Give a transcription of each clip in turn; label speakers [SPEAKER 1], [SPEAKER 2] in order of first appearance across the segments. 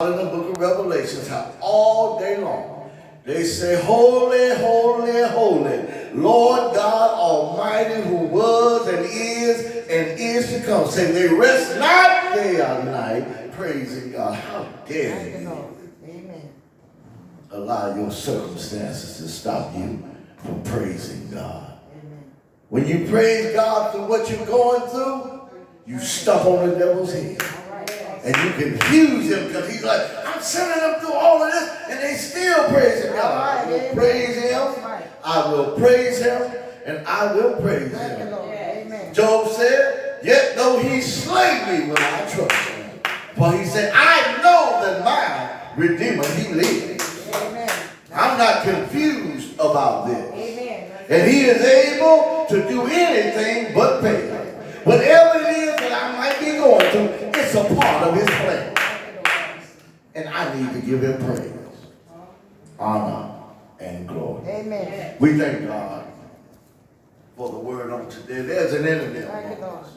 [SPEAKER 1] In the book of Revelations, how all day long they say, holy, holy, holy, Lord God Almighty, who was and is to come. Say, they rest not day or night, praising God. How dare you allow your circumstances to stop you from praising God? When you praise God through what you're going through, you stomp on the devil's head. And you confuse him because he's like, I'm sending them through all of this and they still praising God. I will praise him. I will praise him. And I will praise him. Job said, yet though he slay me, will I trust him. For he said, I know that my Redeemer, he lives. I'm not confused about this. And he is able to do anything but fail. Whatever it is that I might be going through, it's a part of his plan. And I need to give him praise, honor, and glory. Amen. We thank God for the word on today. There's an enemy among us,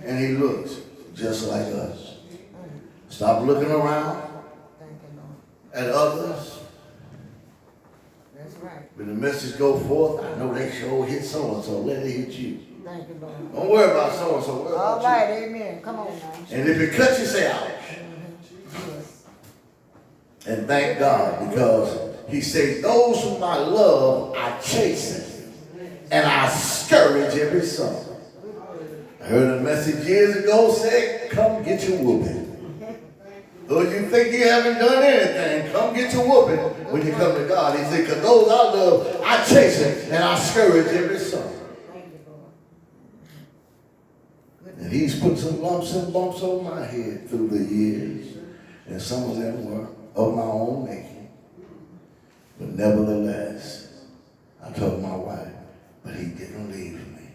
[SPEAKER 1] and he looks just like us. Stop looking around at others. That's right. When the message go forth, I know they sure hit so-and-so. Let it hit you. Thank you, Lord. Don't worry about so-and-so. Worry about you. Amen. Come on now. And if it cuts you, say ouch. And thank God, because he said, those whom I love, I chasten, and I scourge every son. I heard a message years ago say, come get your whooping. Though you think you haven't done anything, come get your whooping when you come to God. He said, because those I love, I chasten, and I scourge every son. And he's put some lumps and bumps on my head through the years. And some of them were of my own making. But nevertheless, I told my wife, but he didn't leave me.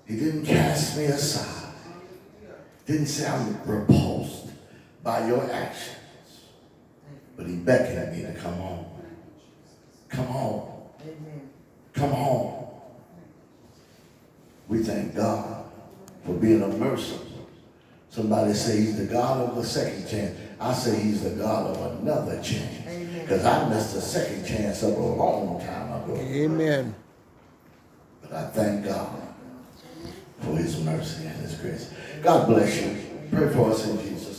[SPEAKER 1] He didn't cast me aside. Didn't say I'm repulsed by your actions. But he beckoned me to come home. Come home. Come home. We thank God for being a merciful. Somebody say he's the God of a second chance. I say he's the God of another chance. Because I missed a second chance up a long time ago. Amen. But I thank God for his mercy and his grace. God bless you. Pray for us in Jesus' name.